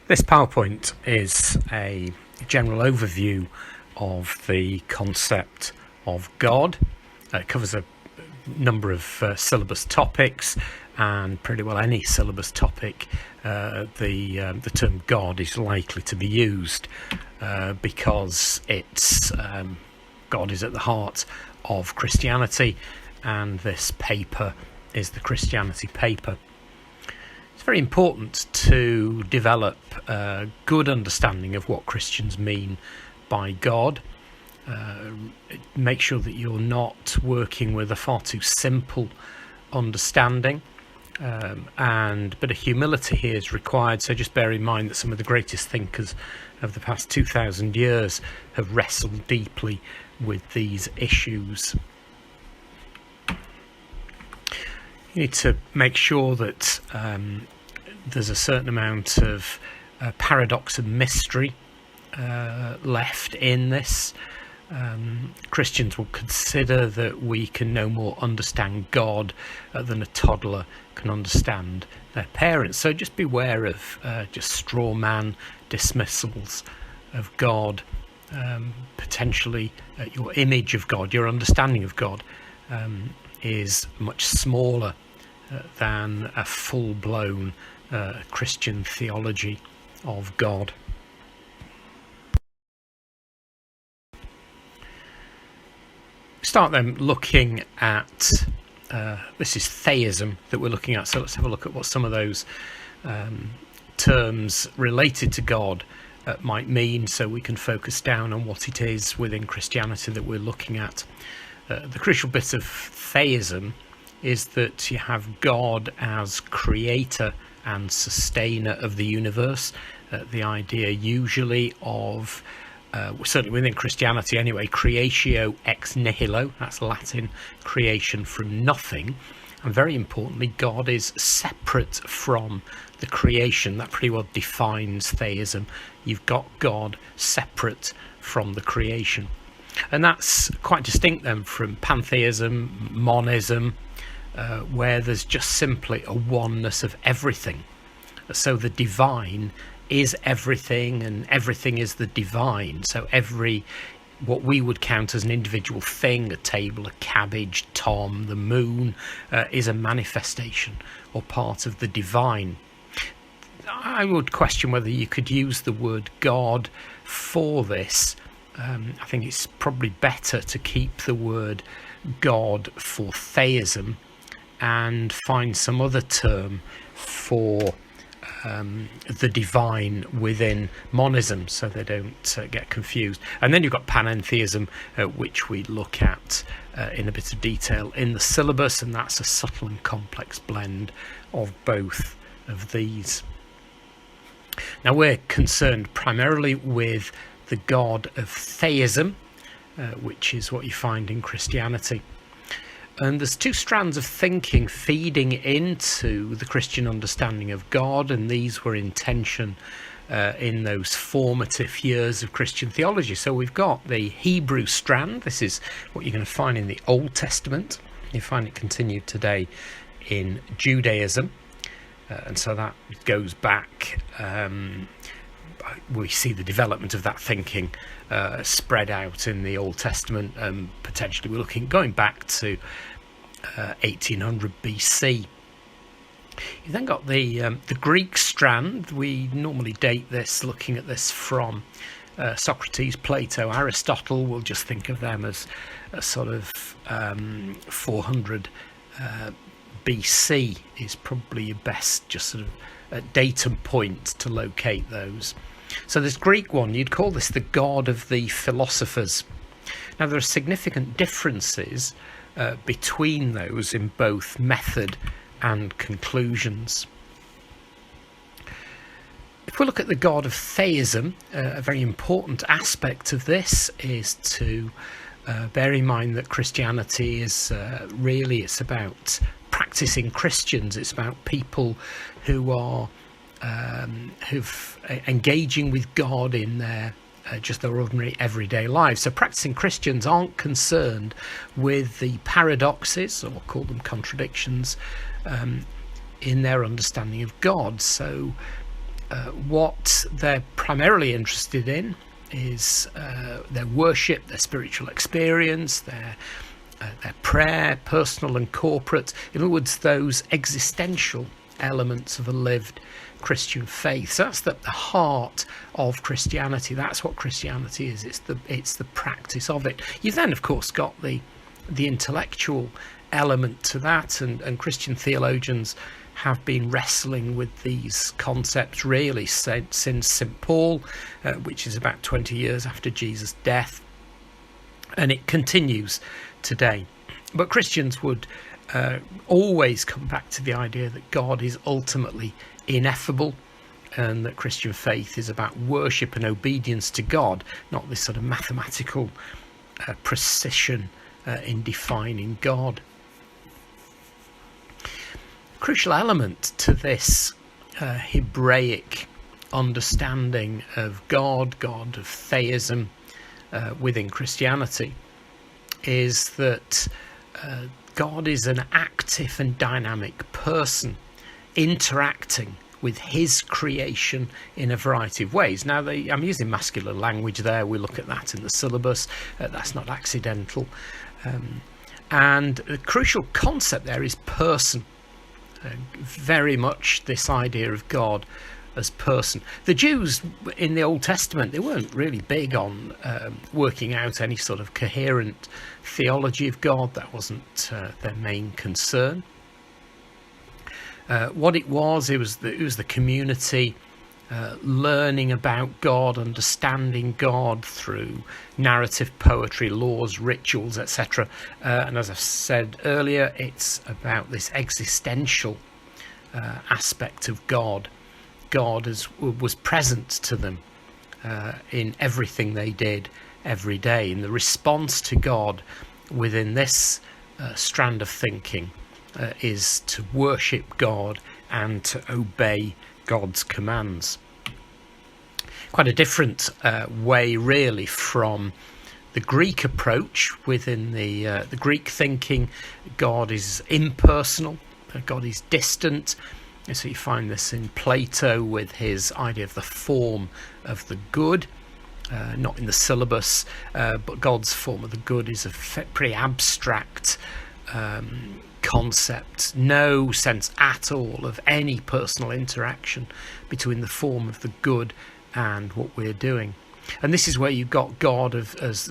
This PowerPoint is a general overview of the concept of God. It covers a number of syllabus topics, and pretty well any syllabus topic the term God is likely to be used because it's God is at the heart of Christianity, and this paper is the Christianity paper. It's very important to develop a good understanding of what Christians mean by God. Make sure that you're not working with a far too simple understanding, and a bit of humility here is required. So just bear in mind that some of the greatest thinkers of the past 2,000 years have wrestled deeply with these issues. You need to make sure that there's a certain amount of paradox and mystery left in this. Christians will consider that we can no more understand God than a toddler can understand their parents. So just beware of just straw man dismissals of God. Potentially your image of God, your understanding of God is much smaller than a full-blown Christian theology of God. Start then looking at this is theism that we're looking at, so let's have a look at what some of those terms related to God might mean, so we can focus down on what it is within Christianity that we're looking at. The crucial bit of theism is that you have God as creator and sustainer of the universe. The idea usually of certainly within Christianity anyway, creatio ex nihilo, that's Latin, creation from nothing. And very importantly, God is separate from the creation. That pretty well defines theism. You've got God separate from the creation. And that's quite distinct then from pantheism, monism, where there's just simply a oneness of everything. So the divine is everything, and everything is the divine. So what we would count as an individual thing, a table, a cabbage, Tom, the moon, is a manifestation or part of the divine. I would question whether you could use the word God for this. I think it's probably better to keep the word God for theism and find some other term for the divine within monism, so they don't get confused. And then you've got panentheism, which we look at in a bit of detail in the syllabus, and that's a subtle and complex blend of both of these. Now we're concerned primarily with the God of theism, which is what you find in Christianity. And there's two strands of thinking feeding into the Christian understanding of God, and these were in tension in those formative years of Christian theology. So we've got the Hebrew strand. This is what you're going to find in the Old Testament. You find it continued today in Judaism. And so that goes back, we see the development of that thinking spread out in the Old Testament, and potentially we're going back to 1800 BC. You then got the Greek strand. We normally date this, looking at this from Socrates, Plato, Aristotle. We'll just think of them as a sort of 400 BC is probably your best just sort of datum point to locate those. So this Greek one, you'd call this the God of the philosophers. Now there are significant differences between those in both method and conclusions. If we look at the God of theism, a very important aspect of this is to bear in mind that Christianity is it's about practicing Christians. It's about people who are engaging with God in their ordinary everyday lives. So practicing Christians aren't concerned with the paradoxes, or call them contradictions, in their understanding of God. So What they're primarily interested in is their worship, their spiritual experience, their prayer, personal and corporate. In other words, those existential elements of a lived Christian faith. So that's the heart of Christianity. That's what Christianity is. It's the practice of it. You've then, of course, got the intellectual element to that, and Christian theologians have been wrestling with these concepts really since St. Paul, which is about 20 years after Jesus' death, and it continues today. But Christians would always come back to the idea that God is ultimately ineffable, and that Christian faith is about worship and obedience to God, not this sort of mathematical precision in defining God. Crucial element to this Hebraic understanding of God of theism within Christianity, is that God is an active and dynamic person interacting with his creation in a variety of ways. Now, I'm using masculine language there. We look at that in the syllabus. That's not accidental. And the crucial concept there is person. Very much this idea of God as person. The Jews in the Old Testament, they weren't really big on working out any sort of coherent theology of God. That wasn't their main concern. What it was the community learning about God, understanding God through narrative poetry, laws, rituals, etc. And as I've said earlier, it's about this existential aspect of God. God was present to them in everything they did every day. And the response to God within this strand of thinking is to worship God and to obey God's commands. Quite a different way, really, from the Greek approach. Within the Greek thinking, God is impersonal, God is distant. So you find this in Plato with his idea of the form of the good, not in the syllabus, but God's form of the good is a pretty abstract concept. No sense at all of any personal interaction between the form of the good and what we're doing. And this is where you've got God as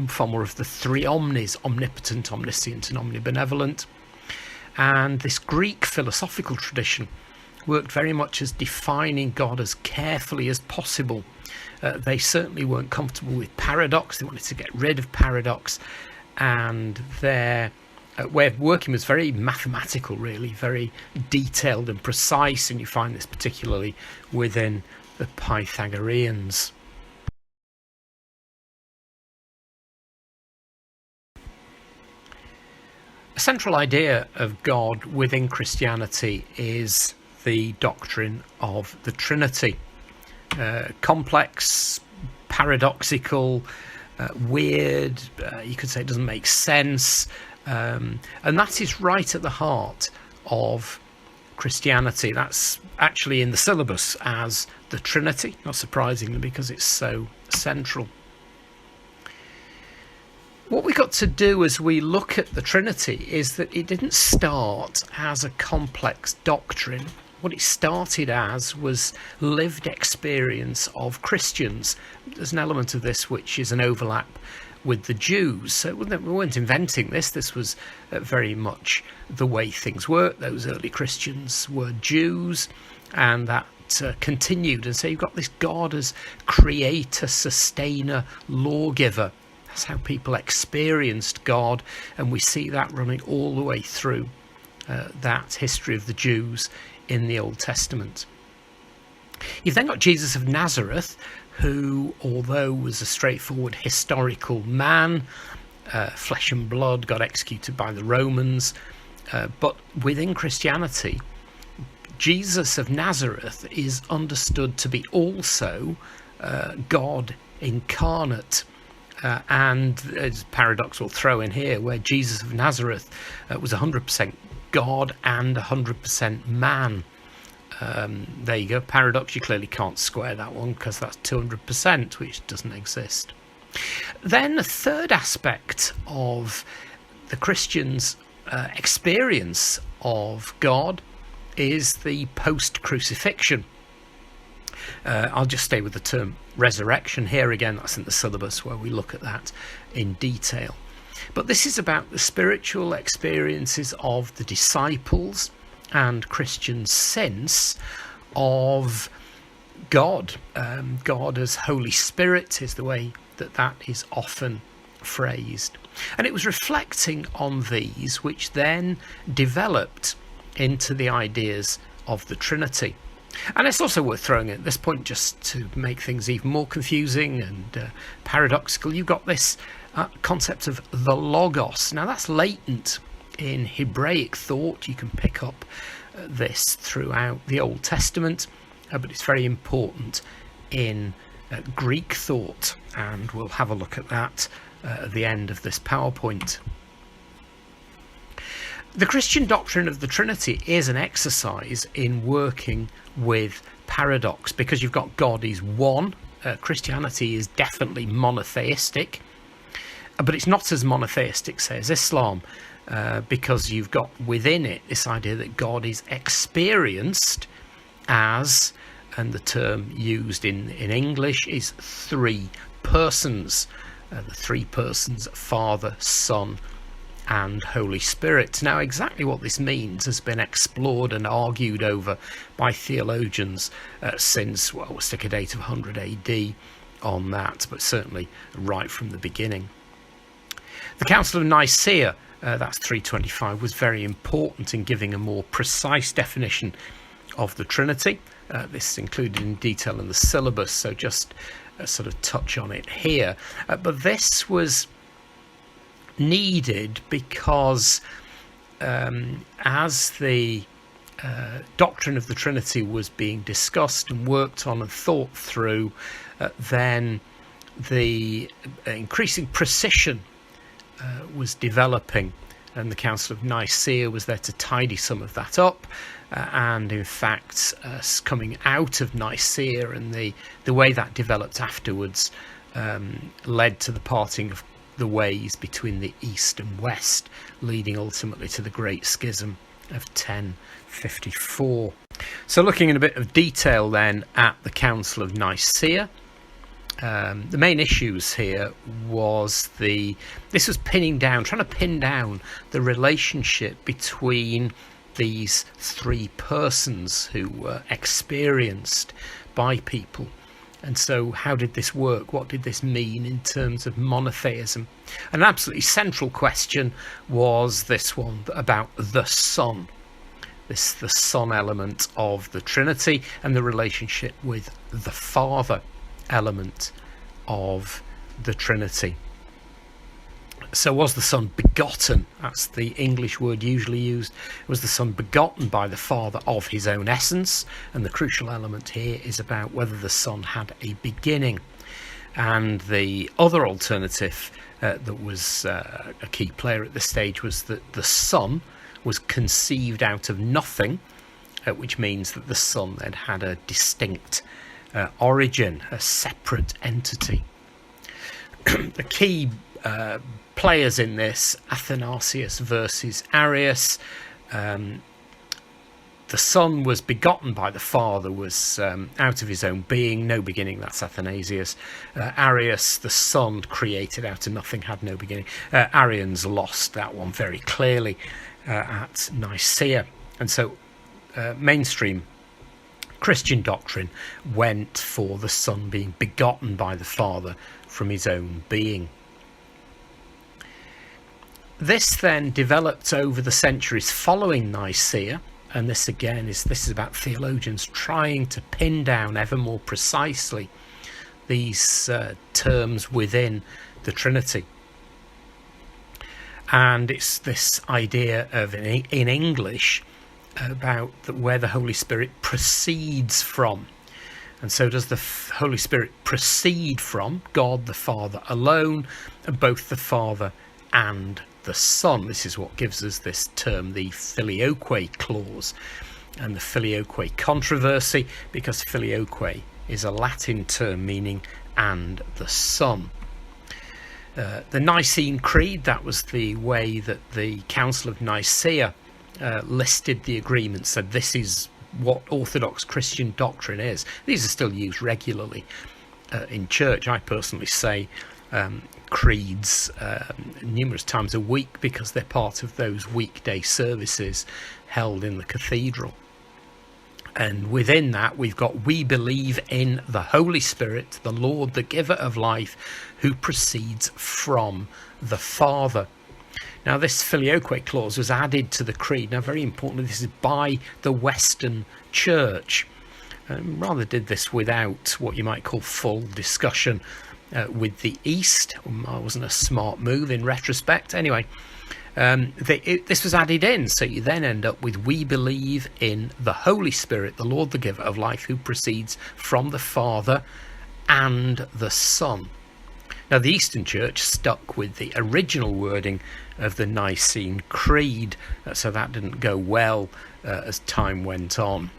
far more of the three omnis: omnipotent, omniscient and omnibenevolent. And this Greek philosophical tradition worked very much as defining God as carefully as possible. They certainly weren't comfortable with paradox. They wanted to get rid of paradox, and their way of working was very mathematical, really, very detailed and precise, and you find this particularly within the Pythagoreans. A central idea of God within Christianity is the doctrine of the Trinity. Complex, paradoxical, weird, you could say it doesn't make sense, and that is right at the heart of Christianity. That's actually in the syllabus as the Trinity, not surprisingly, because it's so central. What we got to do as we look at the Trinity is that it didn't start as a complex doctrine. What it started as was lived experience of Christians. There's an element of this which is an overlap with the Jews. So we weren't inventing this. This was very much the way things worked. Those early Christians were Jews, and that continued. And so you've got this God as creator, sustainer, lawgiver. That's how people experienced God, and we see that running all the way through that history of the Jews in the Old Testament. You've then got Jesus of Nazareth, who, although was a straightforward historical man, flesh and blood, got executed by the Romans, but within Christianity, Jesus of Nazareth is understood to be also God incarnate. And as paradox we'll throw in here, where Jesus of Nazareth was 100% God and 100% man. There you go, paradox. You clearly can't square that one because that's 200%, which doesn't exist. Then the third aspect of the Christian's experience of God is the post-crucifixion. I'll just stay with the term resurrection here. Again, that's in the syllabus where we look at that in detail. But this is about the spiritual experiences of the disciples and Christians' sense of God. God as Holy Spirit is the way that is often phrased. And it was reflecting on these which then developed into the ideas of the Trinity. And it's also worth throwing in at this point, just to make things even more confusing and paradoxical, you've got this concept of the Logos. Now that's latent in Hebraic thought. You can pick up this throughout the Old Testament, but it's very important in Greek thought, and we'll have a look at that at the end of this PowerPoint. The Christian doctrine of the Trinity is an exercise in working with paradox, because you've got God is one. Christianity is definitely monotheistic, but it's not as monotheistic, say, as Islam, because you've got within it this idea that God is experienced as, and the term used in English is three persons, the three persons, Father, Son, and Holy Spirit. Now, exactly what this means has been explored and argued over by theologians since, well, we'll stick a date of 100 AD on that, but certainly right from the beginning. The Council of Nicaea, that's 325, was very important in giving a more precise definition of the Trinity. This is included in detail in the syllabus, so just sort of touch on it here. But this was needed because as the doctrine of the Trinity was being discussed and worked on and thought through, then the increasing precision was developing, and the Council of Nicaea was there to tidy some of that up. And in fact, coming out of Nicaea and the way that developed afterwards led to the parting of the ways between the East and West, leading ultimately to the Great Schism of 1054. So looking in a bit of detail then at the Council of Nicaea, the main issues here was this was trying to pin down the relationship between these three persons who were experienced by people. And so how did this work? What did this mean in terms of monotheism? An absolutely central question was this one about the Son. The Son element of the Trinity and the relationship with the Father element of the Trinity. So was the Son begotten? That's the English word usually used. Was the Son begotten by the Father of his own essence? And the crucial element here is about whether the Son had a beginning. And the other alternative that was a key player at this stage was that the Son was conceived out of nothing, which means that the Son then had a distinct origin, a separate entity. The key players in this, Athanasius versus Arius. The Son was begotten by the Father, was out of his own being, no beginning, that's Athanasius. Arius, the Son created out of nothing, had no beginning. Arians lost that one very clearly at Nicaea. And so mainstream Christian doctrine went for the Son being begotten by the Father from his own being. This then developed over the centuries following Nicaea, and this is about theologians trying to pin down ever more precisely these terms within the Trinity. And it's this idea of, in English, about where the Holy Spirit proceeds from. And so does the Holy Spirit proceed from God the Father alone, both the Father and the Son? This is what gives us this term, the filioque clause. and the filioque controversy, because filioque is a Latin term meaning and the Son. The Nicene Creed, that was the way that the Council of Nicaea listed the agreement, said this is what Orthodox Christian doctrine is. These are still used regularly in church. I personally say creeds numerous times a week because they're part of those weekday services held in the cathedral. And within that, we've got, we believe in the Holy Spirit, the Lord, the giver of life, who proceeds from the Father. Now, this filioque clause was added to the creed. Now, very importantly, this is by the Western Church. Rather did this without what you might call full discussion with the East. It wasn't a smart move in retrospect. Anyway, this was added in, so you then end up with, we believe in the Holy Spirit, the Lord, the giver of life, who proceeds from the Father and the Son. Now, the Eastern Church stuck with the original wording of the Nicene Creed, so that didn't go well as time went on.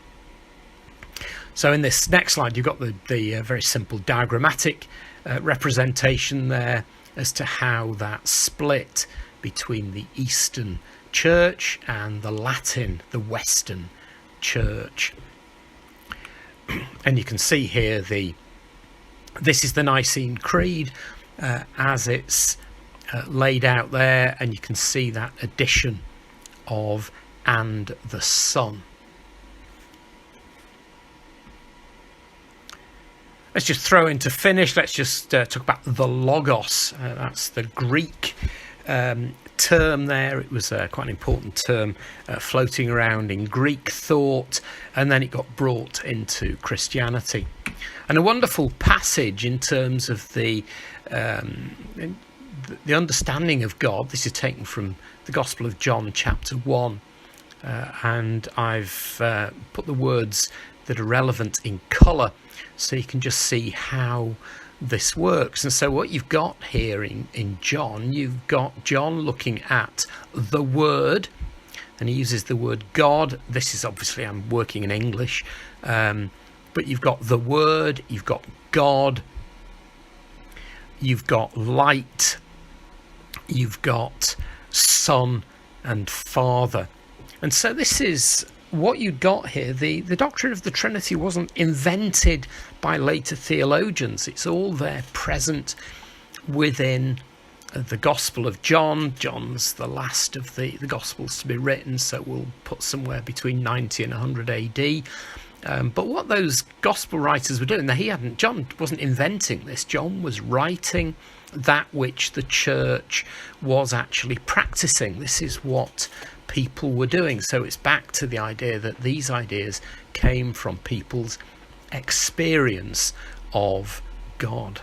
So in this next slide, you've got the very simple diagrammatic representation there as to how that split between the Eastern Church and the Latin, the Western Church. And you can see here this is the Nicene Creed as it's laid out there, and you can see that addition of and the Son. Let's just throw in to finish, let's just talk about the Logos. That's the Greek term there. It was quite an important term floating around in Greek thought, and then it got brought into Christianity. And a wonderful passage in terms of the understanding of God. This is taken from the Gospel of John chapter 1, and I've put the words that are relevant in colour so you can just see how this works. And so what you've got here in John, you've got John looking at the Word, and he uses the word God. This is obviously, I'm working in English, but you've got the Word, you've got God, you've got light, you've got Son and Father. And so this is what you got here. The doctrine of the Trinity wasn't invented by later theologians. It's all there present within the Gospel of John. John's the last of the Gospels to be written, so we'll put somewhere between 90 and 100 AD. But what those Gospel writers were doing, John wasn't inventing this. John was writing that which the church was actually practicing. This is what people were doing. So it's back to the idea that these ideas came from people's experience of God.